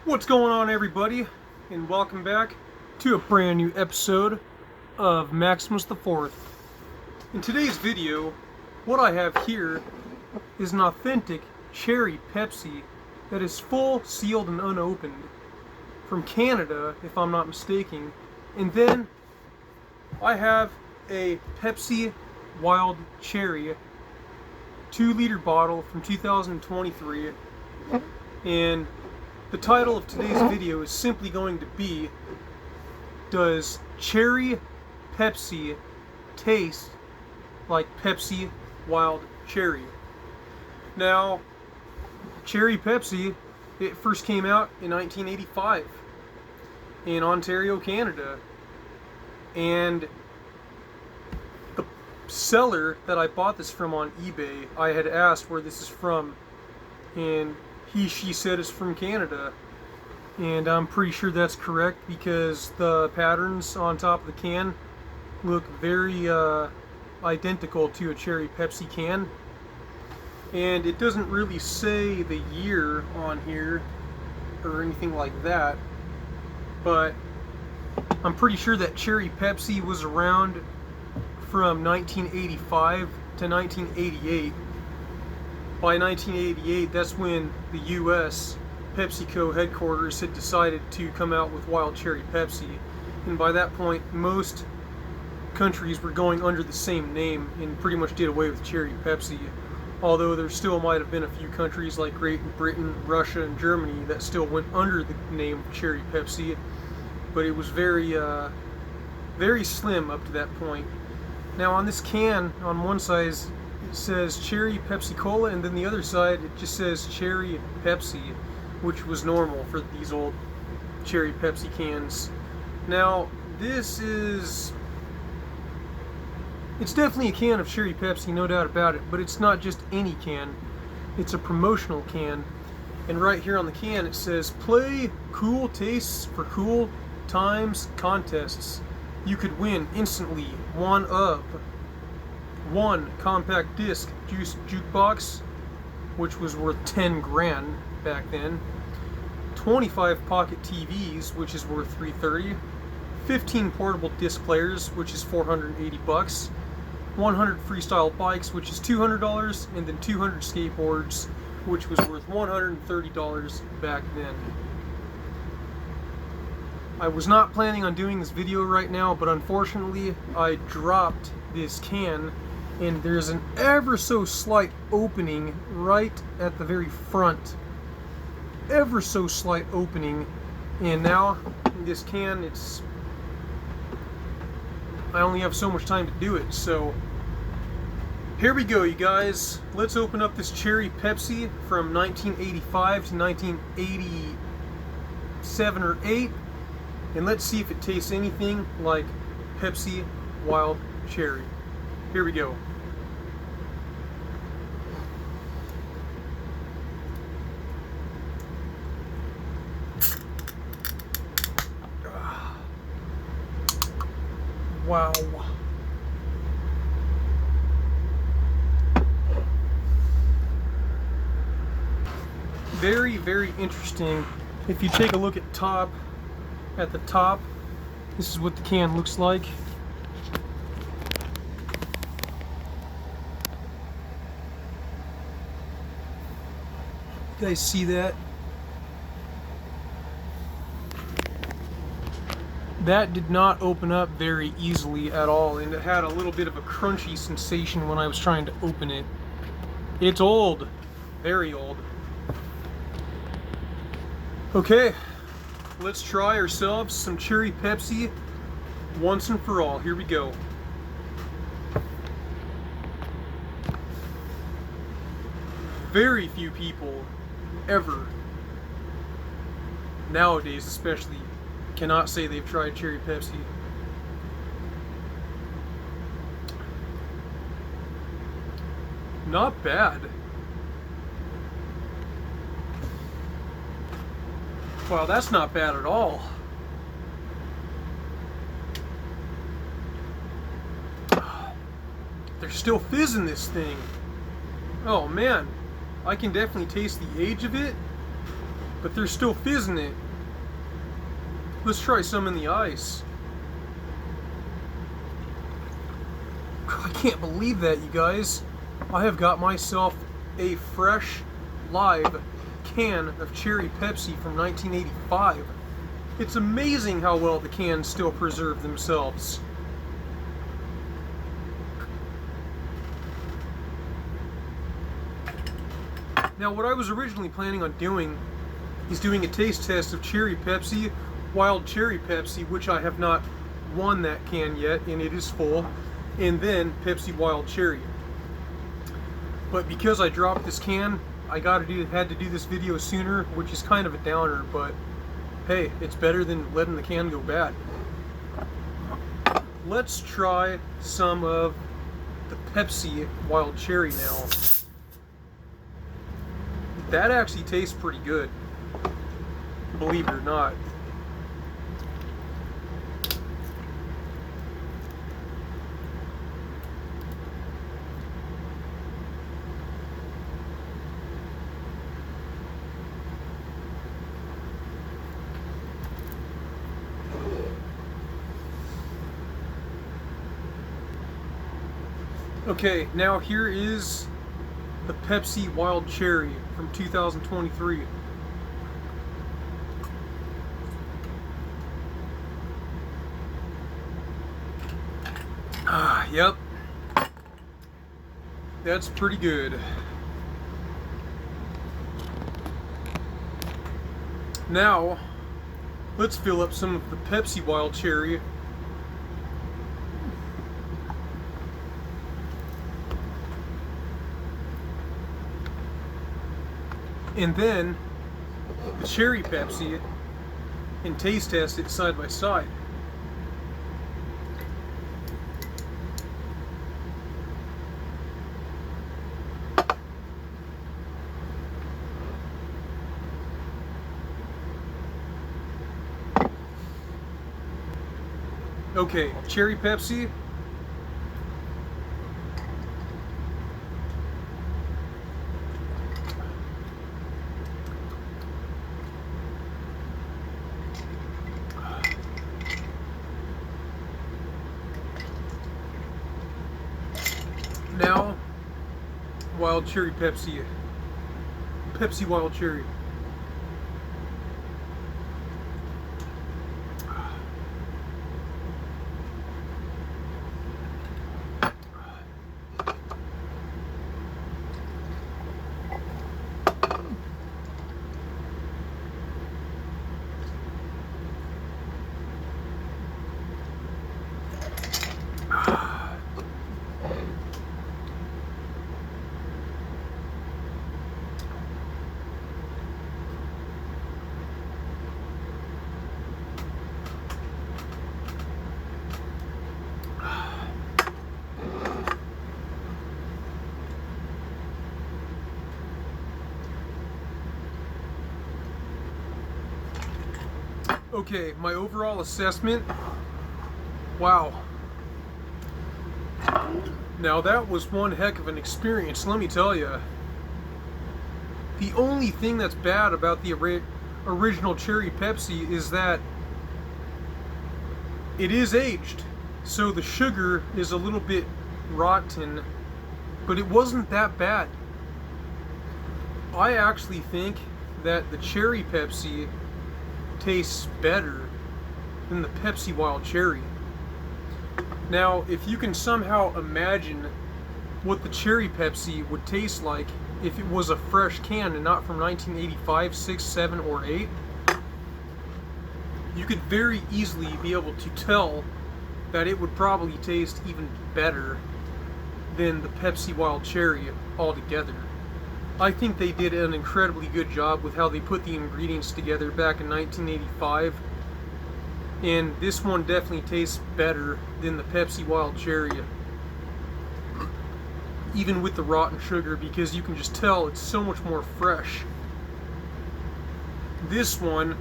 What's going on, everybody, and welcome back to a brand new episode of Maximus the Fourth. In today's video, what I have here is an authentic Cherry Pepsi that is full, sealed, and unopened from Canada, if I'm not mistaken. And then I have a Pepsi Wild Cherry 2-liter bottle from 2023, and the title of today's video is simply going to be, does Cherry Pepsi taste like Pepsi Wild Cherry? Now, Cherry Pepsi, it first came out in 1985 in Ontario, Canada, and the seller that I bought this from on eBay, I had asked where this is from, and she said it's from Canada, and I'm pretty sure that's correct because the patterns on top of the can look very identical to a Cherry Pepsi can, and it doesn't really say the year on here or anything like that, but I'm pretty sure that Cherry Pepsi was around from 1985 to 1988. By 1988, that's when the U.S. PepsiCo headquarters had decided to come out with Wild Cherry Pepsi. And by that point, most countries were going under the same name and pretty much did away with Cherry Pepsi. Although there still might have been a few countries like Great Britain, Russia, and Germany that still went under the name Cherry Pepsi. But it was very slim up to that point. Now on this can, on one side, it says Cherry Pepsi Cola, and then the other side it just says Cherry Pepsi, which was normal for these old Cherry Pepsi cans. Now it's definitely a can of Cherry Pepsi, no doubt about it, but it's not just any can, it's a promotional can. And right here on the can it says, play cool tastes for cool times contests. You could win instantly one compact disc juice jukebox, which was worth 10 grand back then, 25 pocket TVs, which is worth $330, 15 portable disc players, which is $480, 100 freestyle bikes, which is $200, and then 200 skateboards, which was worth $130 back then. I was not planning on doing this video right now, but unfortunately I dropped this can, and there's an ever so slight opening right at the very front. Ever so slight opening, and now this can, I only have so much time to do it, so here we go, you guys. Let's open up this Cherry Pepsi from 1985 to 1987 or 8, and let's see if it tastes anything like Pepsi Wild Cherry. Here we go. Wow. Very, very interesting. If you take a look at the top, this is what the can looks like. You guys see that? That did not open up very easily at all, and it had a little bit of a crunchy sensation when I was trying to open it. It's old, very old. Okay, let's try ourselves some Cherry Pepsi once and for all. Here we go. Very few people ever, nowadays especially, cannot say they've tried Cherry Pepsi. Not bad. Wow, that's not bad at all. There's still fizz in this thing. Oh man, I can definitely taste the age of it. but they're still fizzing it. Let's try some in the ice. I can't believe that, you guys. I have got myself a fresh, live can of Cherry Pepsi from 1985. It's amazing how well the cans still preserve themselves. Now, what I was originally planning on doing is doing a taste test of Cherry Pepsi, Wild Cherry Pepsi, which I have not won that can yet, and it is full, and then Pepsi Wild Cherry. But because I dropped this can, I had to do this video sooner, which is kind of a downer, but hey, it's better than letting the can go bad. Let's try some of the Pepsi Wild Cherry now. That actually tastes pretty good, believe it or not. Okay, now here is the Pepsi Wild Cherry from 2023. Yep. That's pretty good. Now, let's fill up some of the Pepsi Wild Cherry. And then the Cherry Pepsi and taste test it side by side. Okay, Cherry Pepsi. Now, Wild Cherry Pepsi. Pepsi Wild Cherry. Okay, my overall assessment, wow. Now that was one heck of an experience, let me tell you. The only thing that's bad about the original Cherry Pepsi is that it is aged, so the sugar is a little bit rotten, but it wasn't that bad. I actually think that the Cherry Pepsi tastes better than the Pepsi Wild Cherry. Now, if you can somehow imagine what the Cherry Pepsi would taste like if it was a fresh can and not from 1985, 6, 7, or 8, you could very easily be able to tell that it would probably taste even better than the Pepsi Wild Cherry altogether. I think they did an incredibly good job with how they put the ingredients together back in 1985. And this one definitely tastes better than the Pepsi Wild Cherry. Even with the rotten sugar, because you can just tell it's so much more fresh. This one,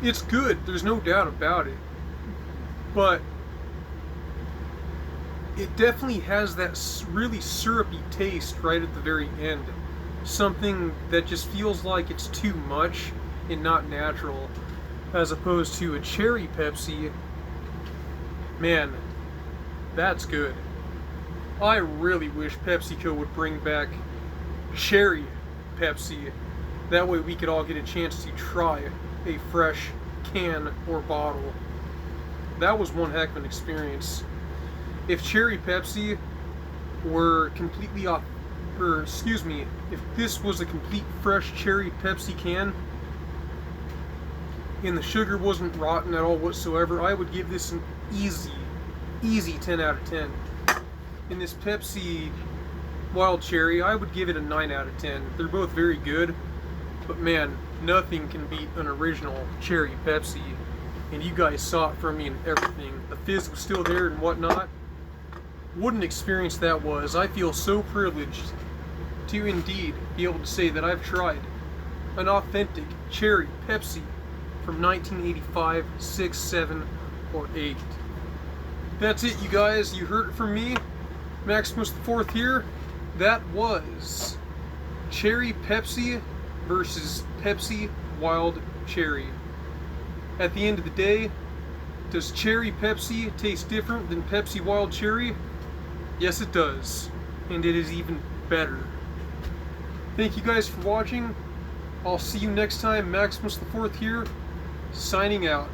it's good, there's no doubt about it. But it definitely has that really syrupy taste right at the very end. something that just feels like it's too much and not natural, as opposed to a cherry Pepsi. Man, that's good. I really wish PepsiCo would bring back Cherry Pepsi. That way we could all get a chance to try a fresh can or bottle. That was one heck of an experience. If Cherry Pepsi were completely off, or excuse me, if this was a complete fresh Cherry Pepsi can and the sugar wasn't rotten at all whatsoever, I would give this an easy 10 out of 10. In this Pepsi Wild Cherry, I would give it a 9 out of 10. They're both very good, but man, nothing can beat an original Cherry Pepsi. And you guys saw it from me and everything. The fizz was still there and whatnot. What an experience that was. I feel so privileged to indeed be able to say that I've tried an authentic Cherry Pepsi from 1985, 6, 7, or 8. That's it, you guys. You heard it from me, Maximus the Fourth here. That was Cherry Pepsi versus Pepsi Wild Cherry. At the end of the day, does Cherry Pepsi taste different than Pepsi Wild Cherry? Yes, it does. And it is even better. Thank you guys for watching. I'll see you next time. Maximus the Fourth here, signing out.